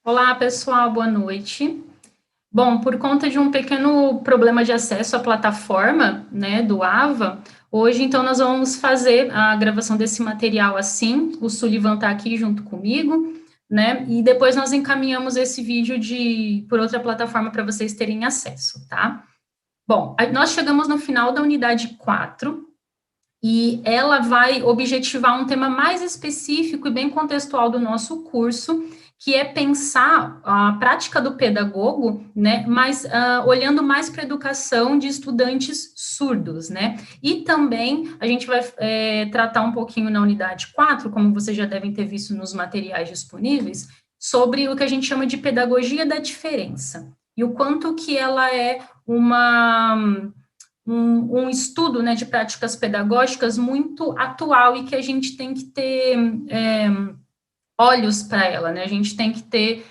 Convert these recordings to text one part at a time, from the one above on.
Olá, pessoal, boa noite. Bom, por conta de um pequeno problema de acesso à plataforma, né, do AVA, hoje, então, nós vamos fazer a gravação desse material assim, o Sullivan está aqui junto comigo, né, e depois nós encaminhamos esse vídeo por outra plataforma para vocês terem acesso, tá? Bom, nós chegamos no final da unidade 4, e ela vai objetivar um tema mais específico e bem contextual do nosso curso, que é pensar a prática do pedagogo, né, mas olhando mais para a educação de estudantes surdos, né, e também a gente vai tratar um pouquinho na unidade 4, como vocês já devem ter visto nos materiais disponíveis, sobre o que a gente chama de pedagogia da diferença, e o quanto que ela é um estudo, né, de práticas pedagógicas muito atual e que a gente tem que ter olhos para ela, né, a gente tem que ter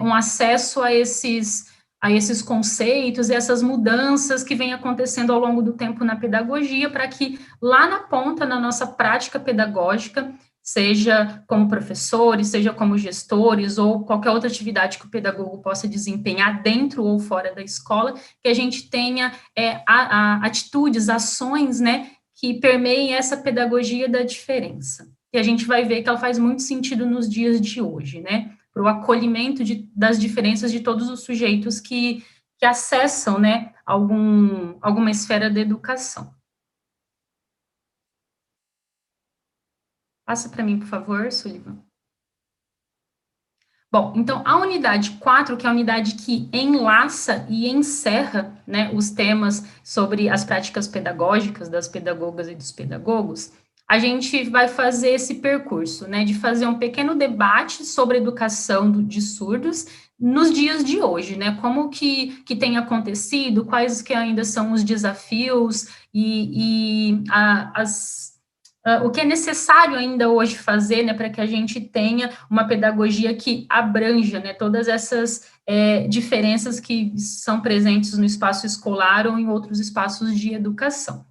um acesso a esses conceitos e essas mudanças que vêm acontecendo ao longo do tempo na pedagogia, para que lá na ponta, na nossa prática pedagógica, seja como professores, seja como gestores, ou qualquer outra atividade que o pedagogo possa desempenhar dentro ou fora da escola, que a gente tenha atitudes, ações, né, que permeiem essa pedagogia da diferença. E a gente vai ver que ela faz muito sentido nos dias de hoje, né, para o acolhimento das diferenças de todos os sujeitos que acessam, né, alguma esfera da educação. Passa para mim, por favor, Sullivan. Bom, então, a unidade 4, que é a unidade que enlaça e encerra, né, os temas sobre as práticas pedagógicas das pedagogas e dos pedagogos, a gente vai fazer esse percurso, né, de fazer um pequeno debate sobre a educação de surdos nos dias de hoje, né, como que tem acontecido, quais que ainda são os desafios o que é necessário ainda hoje fazer, né, para que a gente tenha uma pedagogia que abranja, né, todas essas diferenças que são presentes no espaço escolar ou em outros espaços de educação.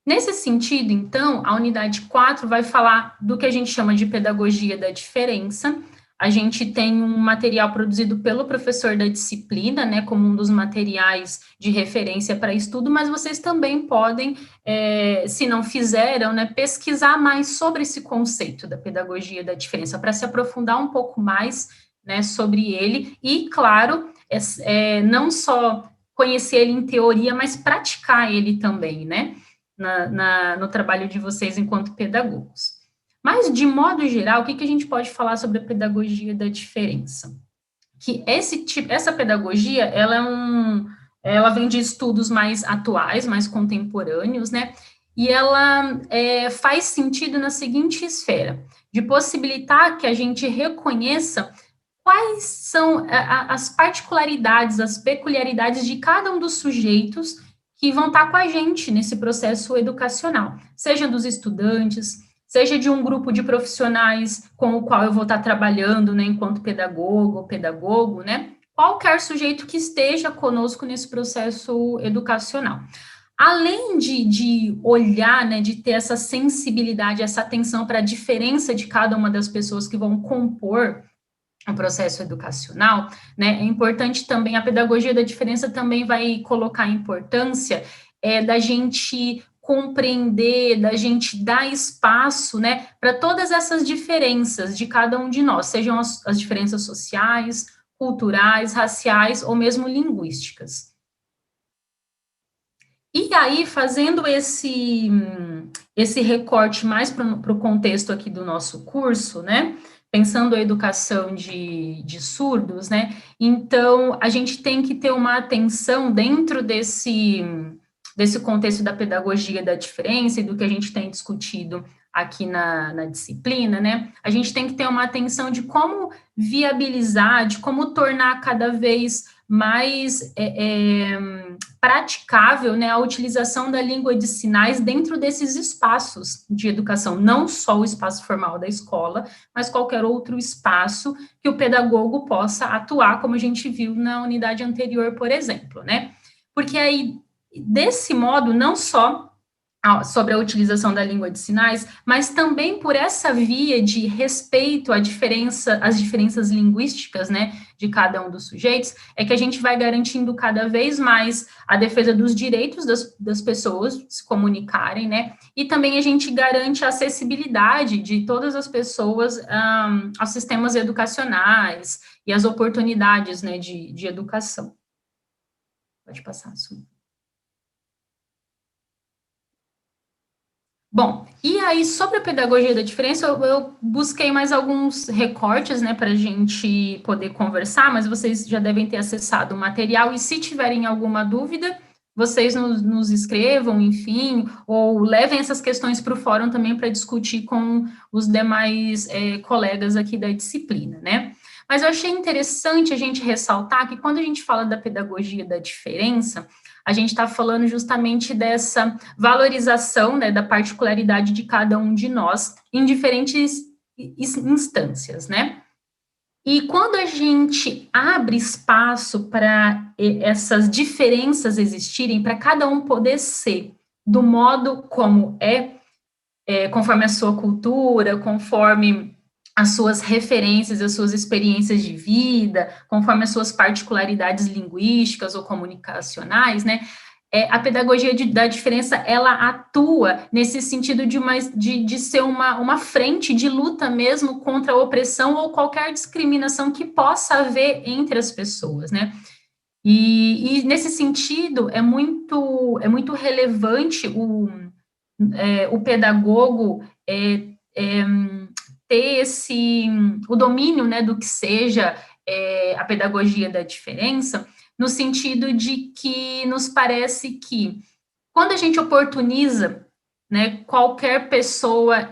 Nesse sentido, então, a unidade 4 vai falar do que a gente chama de pedagogia da diferença. A gente tem um material produzido pelo professor da disciplina, né, como um dos materiais de referência para estudo, mas vocês também podem, se não fizeram, né, pesquisar mais sobre esse conceito da pedagogia da diferença, para se aprofundar um pouco mais, né, sobre ele, e, claro, não só conhecer ele em teoria, mas praticar ele também, né, no trabalho de vocês enquanto pedagogos. Mas, de modo geral, o que a gente pode falar sobre a pedagogia da diferença? Que essa pedagogia, ela vem de estudos mais atuais, mais contemporâneos, né? E ela faz sentido na seguinte esfera, de possibilitar que a gente reconheça quais são as particularidades, as peculiaridades de cada um dos sujeitos que vão estar com a gente nesse processo educacional, seja dos estudantes, seja de um grupo de profissionais com o qual eu vou estar trabalhando, né, enquanto pedagogo ou pedagogo, né, qualquer sujeito que esteja conosco nesse processo educacional. Além de olhar, né, de ter essa sensibilidade, essa atenção para a diferença de cada uma das pessoas que vão compor o processo educacional, né, é importante também, a pedagogia da diferença também vai colocar a importância da gente compreender, da gente dar espaço, né, para todas essas diferenças de cada um de nós, sejam as diferenças sociais, culturais, raciais ou mesmo linguísticas. E aí, fazendo esse recorte mais para o contexto aqui do nosso curso, né, pensando a educação de surdos, né, então, a gente tem que ter uma atenção dentro desse contexto da pedagogia da diferença e do que a gente tem discutido aqui na disciplina, né, a gente tem que ter uma atenção de como viabilizar, de como tornar cada vez mais praticável, né, a utilização da língua de sinais dentro desses espaços de educação, não só o espaço formal da escola, mas qualquer outro espaço que o pedagogo possa atuar, como a gente viu na unidade anterior, por exemplo, né? Porque aí, desse modo, não só sobre a utilização da língua de sinais, mas também por essa via de respeito às diferenças linguísticas, né, de cada um dos sujeitos, é que a gente vai garantindo cada vez mais a defesa dos direitos das pessoas se comunicarem, né, e também a gente garante a acessibilidade de todas as pessoas aos sistemas educacionais e as oportunidades, né, de educação. Pode passar, Su. Bom, e aí sobre a pedagogia da diferença, eu busquei mais alguns recortes, né, para a gente poder conversar, mas vocês já devem ter acessado o material, e se tiverem alguma dúvida, vocês nos escrevam, enfim, ou levem essas questões para o fórum também para discutir com os demais colegas aqui da disciplina, né? Mas eu achei interessante a gente ressaltar que quando a gente fala da pedagogia da diferença, a gente está falando justamente dessa valorização, né, da particularidade de cada um de nós em diferentes instâncias, né? E quando a gente abre espaço para essas diferenças existirem, para cada um poder ser do modo como conforme a sua cultura, conforme as suas referências, as suas experiências de vida, conforme as suas particularidades linguísticas ou comunicacionais, né? A pedagogia da diferença, ela atua nesse sentido de ser uma frente de luta mesmo contra a opressão ou qualquer discriminação que possa haver entre as pessoas, né? E nesse sentido, é muito relevante o pedagogo ter o domínio, né, do que seja a pedagogia da diferença, no sentido de que nos parece que quando a gente oportuniza, né, qualquer pessoa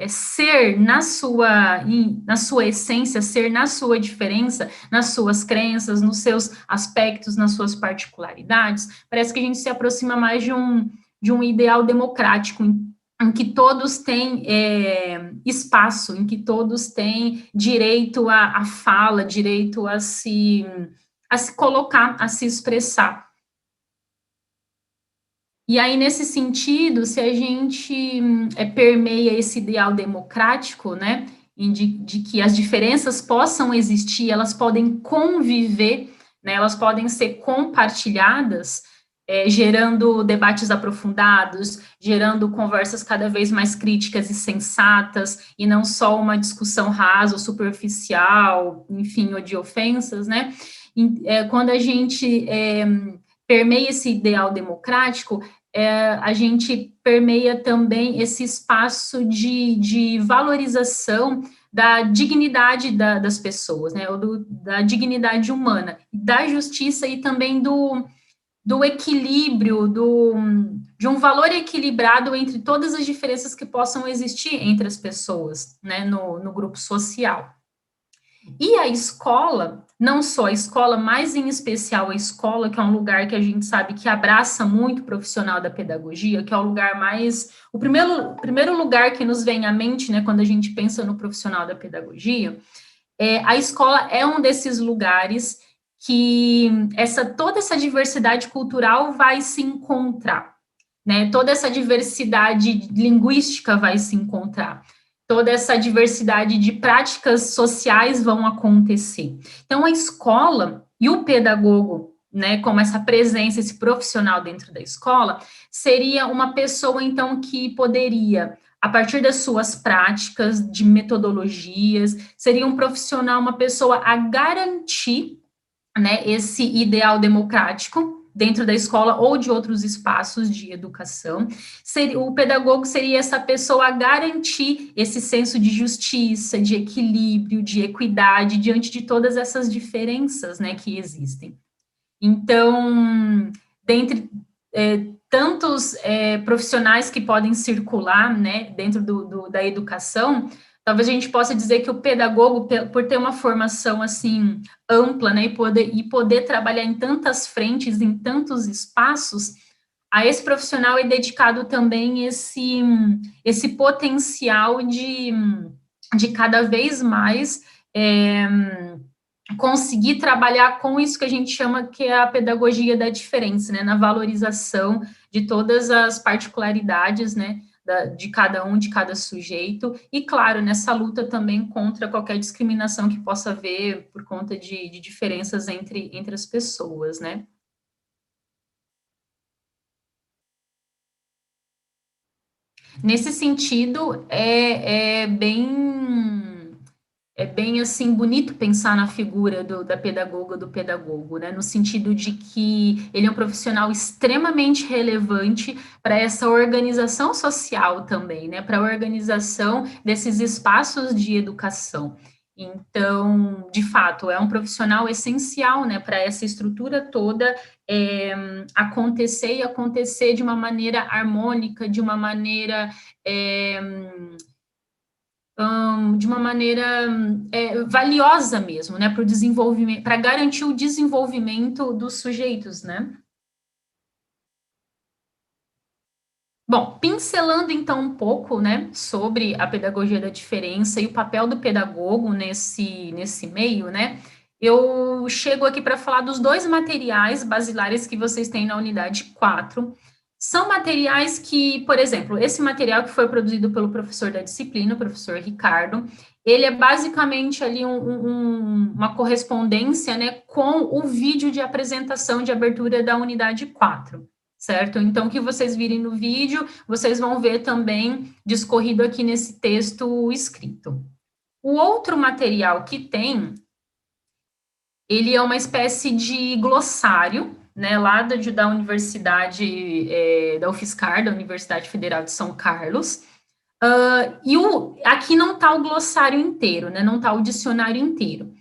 ser na sua essência, ser na sua diferença, nas suas crenças, nos seus aspectos, nas suas particularidades, parece que a gente se aproxima mais de um ideal democrático, em que todos têm espaço, em que todos têm direito à fala, direito a se colocar, a se expressar. E aí, nesse sentido, se a gente permeia esse ideal democrático, né, de que as diferenças possam existir, elas podem conviver, né, elas podem ser compartilhadas, gerando debates aprofundados, gerando conversas cada vez mais críticas e sensatas, e não só uma discussão rasa ou superficial, enfim, ou de ofensas, né? Quando a gente permeia esse ideal democrático, a gente permeia também esse espaço de valorização da dignidade das pessoas, né, ou da dignidade humana, da justiça e também do equilíbrio, de um valor equilibrado entre todas as diferenças que possam existir entre as pessoas, né, no grupo social. E a escola, não só a escola, mas em especial a escola, que é um lugar que a gente sabe que abraça muito o profissional da pedagogia, que é o lugar o primeiro lugar que nos vem à mente, né, quando a gente pensa no profissional da pedagogia, a escola é um desses lugares que toda essa diversidade cultural vai se encontrar, né, toda essa diversidade linguística vai se encontrar, toda essa diversidade de práticas sociais vão acontecer. Então, a escola e o pedagogo, né, como essa presença, esse profissional dentro da escola, seria uma pessoa, então, que poderia, a partir das suas práticas, de metodologias, seria um profissional, uma pessoa a garantir, né, esse ideal democrático dentro da escola ou de outros espaços de educação. O pedagogo seria essa pessoa a garantir esse senso de justiça, de equilíbrio, de equidade diante de todas essas diferenças, né, que existem. Então, dentre tantos profissionais que podem circular, né, dentro da educação, talvez a gente possa dizer que o pedagogo, por ter uma formação assim ampla, né, e poder trabalhar em tantas frentes, em tantos espaços, a esse profissional é dedicado também esse potencial de cada vez mais conseguir trabalhar com isso que a gente chama que é a pedagogia da diferença, né, na valorização de todas as particularidades, né, de cada um, de cada sujeito, e claro, nessa luta também contra qualquer discriminação que possa haver por conta de diferenças entre as pessoas, né. Nesse sentido, é bem assim bonito pensar na figura da pedagoga do pedagogo, né? No sentido de que ele é um profissional extremamente relevante para essa organização social também, né? Para a organização desses espaços de educação. Então, de fato, é um profissional essencial, né, para essa estrutura toda é, acontecer e acontecer de uma maneira harmônica, de uma maneira é, de uma maneira valiosa mesmo, né, para o desenvolvimento, para garantir o desenvolvimento dos sujeitos, né? Bom, pincelando então um pouco, né, sobre a pedagogia da diferença e o papel do pedagogo nesse meio, né, eu chego aqui para falar dos dois materiais basilares que vocês têm na unidade 4. São materiais que, por exemplo, esse material que foi produzido pelo professor da disciplina, o professor Ricardo, ele é basicamente ali uma correspondência, né, com o vídeo de apresentação de abertura da unidade 4. Certo? Então, o que vocês virem no vídeo, vocês vão ver também discorrido aqui nesse texto escrito. O outro material que tem, ele é uma espécie de glossário, né, lá da Universidade, da UFSCar, da Universidade Federal de São Carlos, aqui não está o glossário inteiro, né, não está o dicionário inteiro.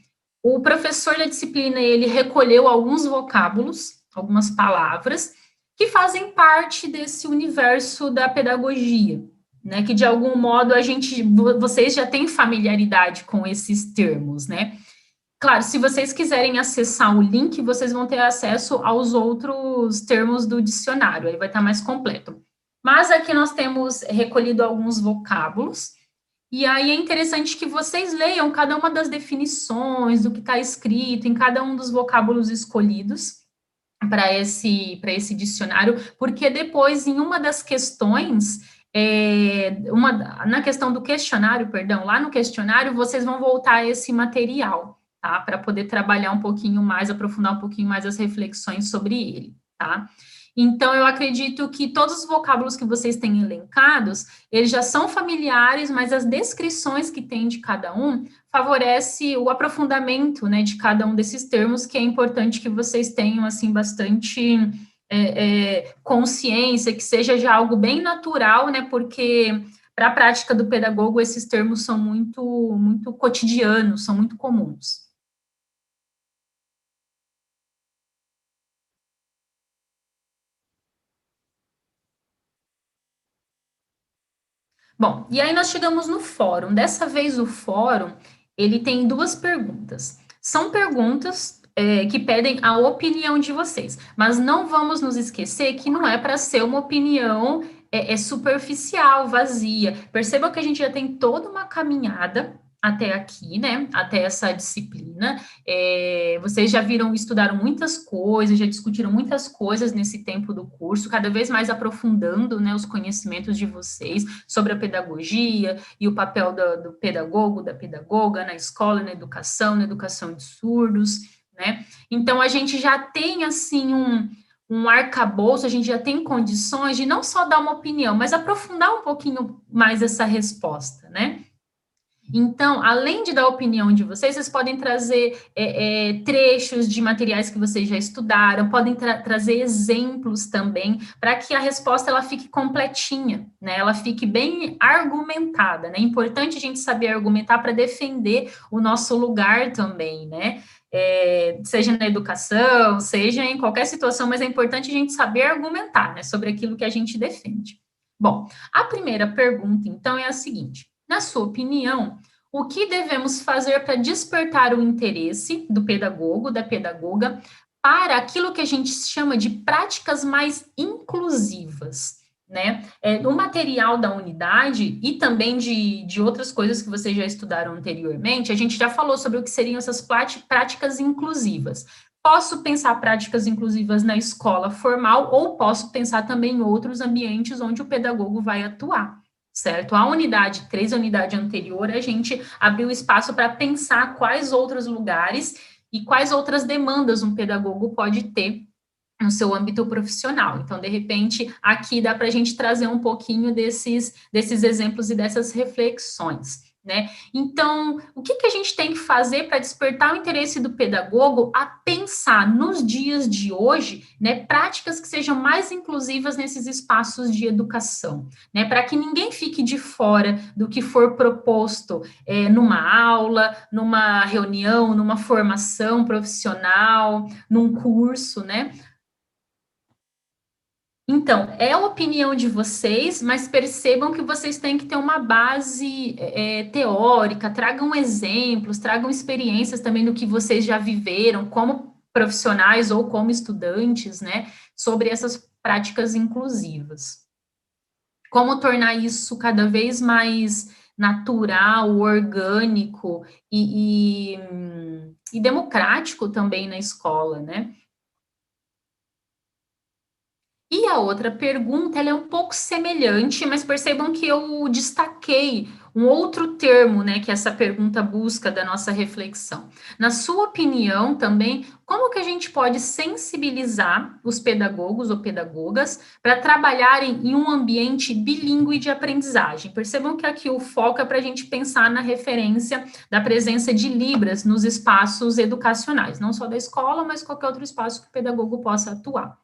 O professor da disciplina, ele recolheu alguns vocábulos, algumas palavras, que fazem parte desse universo da pedagogia, né? Que de algum modo vocês já têm familiaridade com esses termos, né? Claro, se vocês quiserem acessar o link, vocês vão ter acesso aos outros termos do dicionário, aí vai estar mais completo. Mas aqui nós temos recolhido alguns vocábulos, e aí é interessante que vocês leiam cada uma das definições, do que está escrito em cada um dos vocábulos escolhidos para esse dicionário, porque depois, em uma das questões, na questão do questionário, perdão, lá no questionário, vocês vão voltar a esse material, tá? Para poder trabalhar um pouquinho mais, aprofundar um pouquinho mais as reflexões sobre ele, tá? Então, eu acredito que todos os vocábulos que vocês têm elencados, eles já são familiares, mas as descrições que tem de cada um favorece o aprofundamento, né, de cada um desses termos, que é importante que vocês tenham, assim, bastante consciência, que seja já algo bem natural, né, porque para a prática do pedagogo esses termos são muito, muito cotidianos, são muito comuns. Bom, e aí nós chegamos no fórum. Dessa vez o fórum, ele tem duas perguntas. São perguntas que pedem a opinião de vocês, mas não vamos nos esquecer que não é para ser uma opinião superficial, vazia. Perceba que a gente já tem toda uma caminhada até aqui, né? Até essa disciplina. Vocês já viram, estudaram muitas coisas, já discutiram muitas coisas nesse tempo do curso, cada vez mais aprofundando, né, os conhecimentos de vocês sobre a pedagogia e o papel do pedagogo, da pedagoga na escola, na educação de surdos, né? Então, a gente já tem, assim, um arcabouço, a gente já tem condições de não só dar uma opinião, mas aprofundar um pouquinho mais essa resposta, né? Então, além de dar a opinião de vocês, vocês podem trazer trechos de materiais que vocês já estudaram, podem trazer exemplos também, para que a resposta ela fique completinha, né? Ela fique bem argumentada, né? É importante a gente saber argumentar para defender o nosso lugar também, né? Seja na educação, seja em qualquer situação, mas é importante a gente saber argumentar, né, sobre aquilo que a gente defende. Bom, a primeira pergunta, então, é a seguinte: na sua opinião, o que devemos fazer para despertar o interesse do pedagogo, da pedagoga, para aquilo que a gente chama de práticas mais inclusivas, né? No material da unidade e também de outras coisas que vocês já estudaram anteriormente, a gente já falou sobre o que seriam essas práticas inclusivas. Posso pensar práticas inclusivas na escola formal ou posso pensar também em outros ambientes onde o pedagogo vai atuar, certo? A unidade 3, a unidade anterior, a gente abriu espaço para pensar quais outros lugares e quais outras demandas um pedagogo pode ter no seu âmbito profissional. Então, de repente, aqui dá para a gente trazer um pouquinho desses exemplos e dessas reflexões, né? Então, o que a gente tem que fazer para despertar o interesse do pedagogo a pensar nos dias de hoje, né, práticas que sejam mais inclusivas nesses espaços de educação, né? Para que ninguém fique de fora do que for proposto numa aula, numa reunião, numa formação profissional, num curso, né? Então, é a opinião de vocês, mas percebam que vocês têm que ter uma base teórica, tragam exemplos, tragam experiências também do que vocês já viveram como profissionais ou como estudantes, né, sobre essas práticas inclusivas. Como tornar isso cada vez mais natural, orgânico e democrático também na escola, né? E a outra pergunta, ela é um pouco semelhante, mas percebam que eu destaquei um outro termo, né, que essa pergunta busca da nossa reflexão. Na sua opinião, também, como que a gente pode sensibilizar os pedagogos ou pedagogas para trabalharem em um ambiente bilíngue de aprendizagem? Percebam que aqui o foco é para a gente pensar na referência da presença de Libras nos espaços educacionais, não só da escola, mas qualquer outro espaço que o pedagogo possa atuar.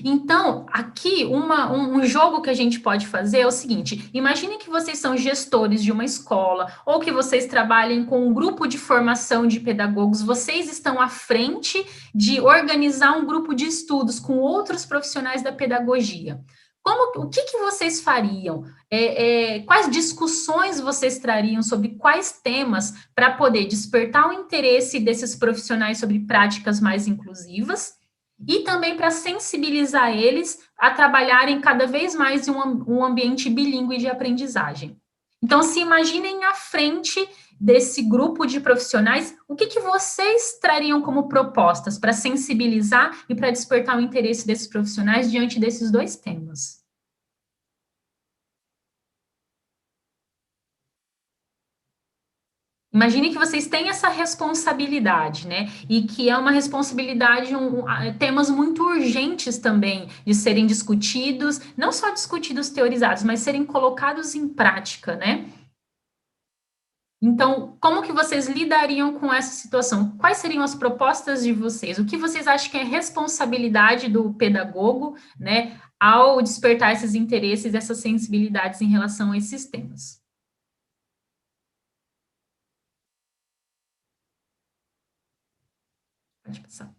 Então, aqui, um jogo que a gente pode fazer é o seguinte: imagine que vocês são gestores de uma escola, ou que vocês trabalhem com um grupo de formação de pedagogos, vocês estão à frente de organizar um grupo de estudos com outros profissionais da pedagogia. O que vocês fariam? Quais discussões vocês trariam sobre quais temas para poder despertar o interesse desses profissionais sobre práticas mais inclusivas? E também para sensibilizar eles a trabalharem cada vez mais em um ambiente bilíngue de aprendizagem. Então, se imaginem à frente desse grupo de profissionais, o que vocês trariam como propostas para sensibilizar e para despertar o interesse desses profissionais diante desses dois temas? Imagine que vocês têm essa responsabilidade, né? E que é uma responsabilidade, temas muito urgentes também de serem discutidos, não só discutidos, teorizados, mas serem colocados em prática, né? Então, como que vocês lidariam com essa situação? Quais seriam as propostas de vocês? O que vocês acham que é responsabilidade do pedagogo, né, ao despertar esses interesses, essas sensibilidades em relação a esses temas? Pode passar.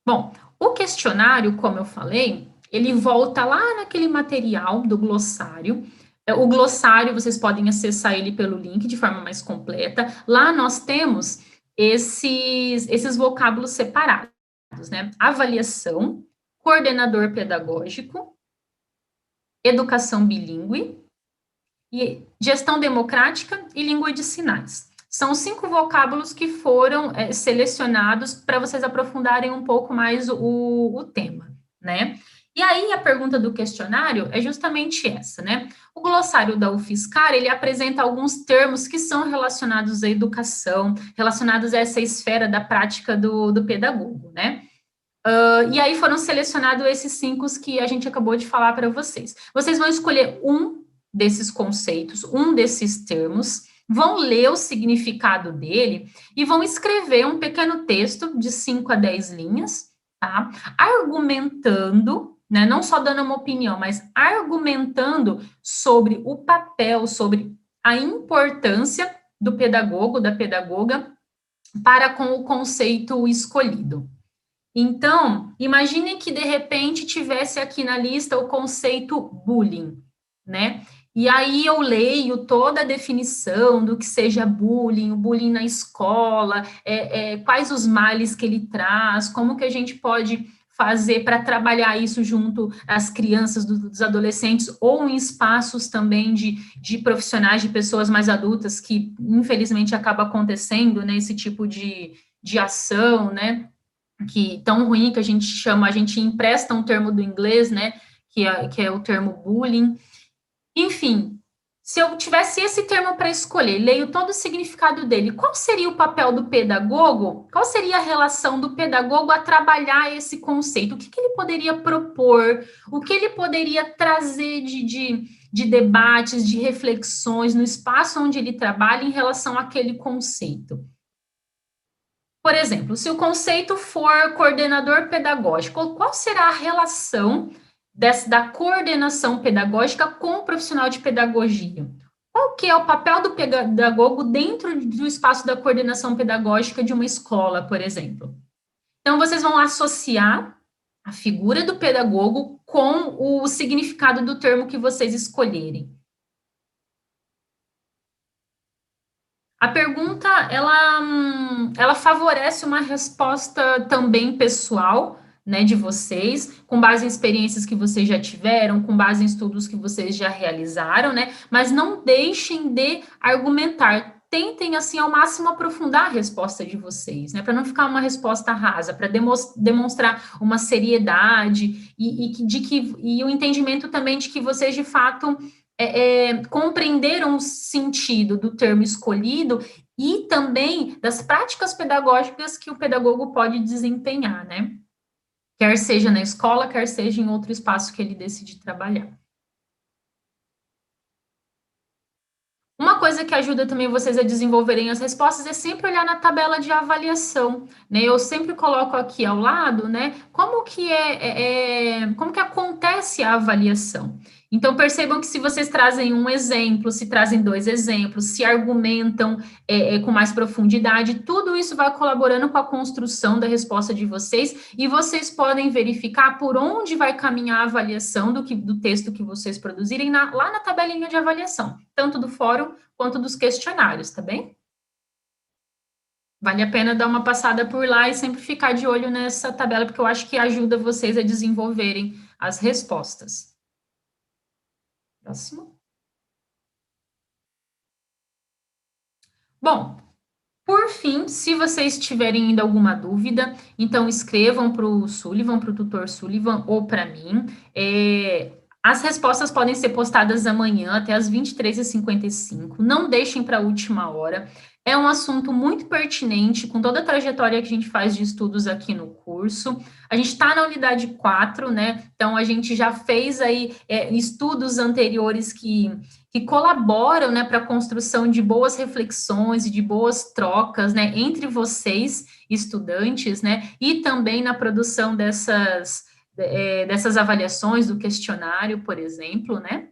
Bom, o questionário, como eu falei, ele volta lá naquele material do glossário. O glossário, vocês podem acessar ele pelo link de forma mais completa. Lá nós temos esses vocábulos separados, né? Avaliação, coordenador pedagógico, educação bilíngue, e gestão democrática e língua de sinais. São 5 vocábulos que foram selecionados para vocês aprofundarem um pouco mais o tema, né? E aí, a pergunta do questionário é justamente essa, né? O glossário da UFSCar, ele apresenta alguns termos que são relacionados à educação, relacionados a essa esfera da prática do pedagogo, né? E aí foram selecionados esses 5 que a gente acabou de falar para vocês. Vocês vão escolher um desses conceitos, um desses termos, vão ler o significado dele e vão escrever um pequeno texto de 5 a 10 linhas, tá? Argumentando, né, não só dando uma opinião, mas argumentando sobre o papel, sobre a importância do pedagogo, da pedagoga, para com o conceito escolhido. Então, imaginem que de repente tivesse aqui na lista o conceito bullying, né? E aí eu leio toda a definição do que seja bullying, o bullying na escola, quais os males que ele traz, como que a gente pode fazer para trabalhar isso junto às crianças, dos adolescentes, ou em espaços também de profissionais, de pessoas mais adultas, que infelizmente acaba acontecendo, né, esse tipo de ação, né, que tão ruim que a gente chama, a gente empresta um termo do inglês, né, que é o termo bullying. Enfim, se eu tivesse esse termo para escolher, leio todo o significado dele, qual seria o papel do pedagogo? Qual seria a relação do pedagogo a trabalhar esse conceito? O que ele poderia propor? O que ele poderia trazer de debates, de reflexões no espaço onde ele trabalha em relação àquele conceito? Por exemplo, se o conceito for coordenador pedagógico, qual será a relação da coordenação pedagógica com o profissional de pedagogia? Qual que é o papel do pedagogo dentro do espaço da coordenação pedagógica de uma escola, por exemplo? Então, vocês vão associar a figura do pedagogo com o significado do termo que vocês escolherem. A pergunta, ela favorece uma resposta também pessoal, né, de vocês, com base em experiências que vocês já tiveram, com base em estudos que vocês já realizaram, né, mas não deixem de argumentar. Tentem, assim, ao máximo aprofundar a resposta de vocês, né, para não ficar uma resposta rasa, para demonstrar uma seriedade e o entendimento também de que vocês, de fato, compreenderam o sentido do termo escolhido e também das práticas pedagógicas que o pedagogo pode desempenhar, né? Quer seja na escola, quer seja em outro espaço que ele decide trabalhar. Uma coisa que ajuda também vocês a desenvolverem as respostas é sempre olhar na tabela de avaliação, né? Eu sempre coloco aqui ao lado, né? Como que acontece a avaliação. Então, percebam que se vocês trazem um exemplo, se trazem dois exemplos, se argumentam com mais profundidade, tudo isso vai colaborando com a construção da resposta de vocês e vocês podem verificar por onde vai caminhar a avaliação do texto que vocês produzirem lá na tabelinha de avaliação, tanto do fórum quanto dos questionários, tá bem? Vale a pena dar uma passada por lá e sempre ficar de olho nessa tabela, porque eu acho que ajuda vocês a desenvolverem as respostas. Próximo. Bom, por fim, se vocês tiverem ainda alguma dúvida, então escrevam para o Sullivan, para o tutor Sullivan ou para mim. As respostas podem ser postadas amanhã até as 23h55. Não deixem para a última hora. É um assunto muito pertinente, com toda a trajetória que a gente faz de estudos aqui no curso. A gente está na unidade 4, né? Então, a gente já fez aí estudos anteriores que colaboram, né, para a construção de boas reflexões e de boas trocas, né, entre vocês, estudantes, né, e também na produção dessas avaliações do questionário, por exemplo, né.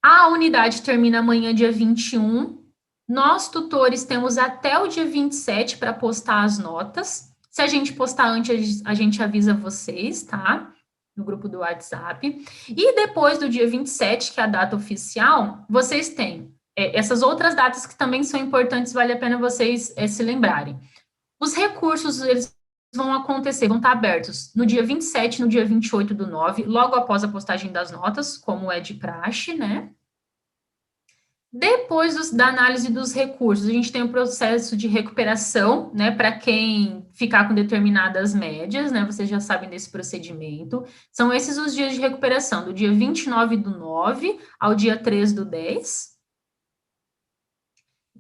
A unidade termina amanhã, dia 21. Nós, tutores, temos até o dia 27 para postar as notas. Se a gente postar antes, a gente avisa vocês, tá? No grupo do WhatsApp. E depois do dia 27, que é a data oficial, vocês têm essas outras datas que também são importantes, vale a pena vocês se lembrarem. Os recursos, eles vão acontecer, vão estar abertos no dia 27, no dia 28/9, logo após a postagem das notas, como é de praxe, né? Depois da análise dos recursos, a gente tem o processo de recuperação, né, para quem ficar com determinadas médias, né, vocês já sabem desse procedimento. São esses os dias de recuperação, do dia 29/9 ao dia 3/10.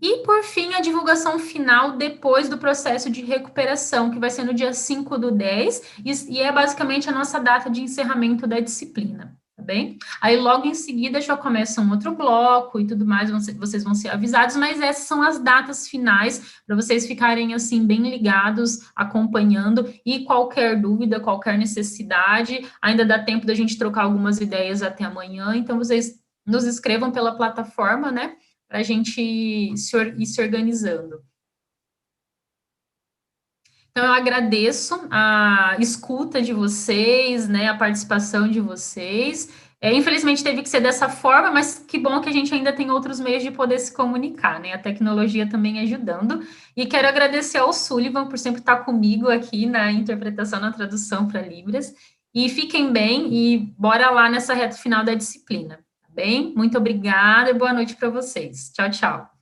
E, por fim, a divulgação final depois do processo de recuperação, que vai ser no dia 5/10, e é basicamente a nossa data de encerramento da disciplina, tá bem? Aí, logo em seguida, já começa um outro bloco e tudo mais, vocês vão ser avisados, mas essas são as datas finais, para vocês ficarem, assim, bem ligados, acompanhando, e qualquer dúvida, qualquer necessidade, ainda dá tempo da gente trocar algumas ideias até amanhã, então vocês nos escrevam pela plataforma, né? Para a gente ir se organizando. Então, eu agradeço a escuta de vocês, né, a participação de vocês, Infelizmente teve que ser dessa forma, mas que bom que a gente ainda tem outros meios de poder se comunicar, né? A tecnologia também ajudando. E quero agradecer ao Sullivan por sempre estar comigo aqui na interpretação, na tradução para Libras. E fiquem bem e bora lá nessa reta final da disciplina, tá bem? Muito obrigada e boa noite para vocês. Tchau, tchau.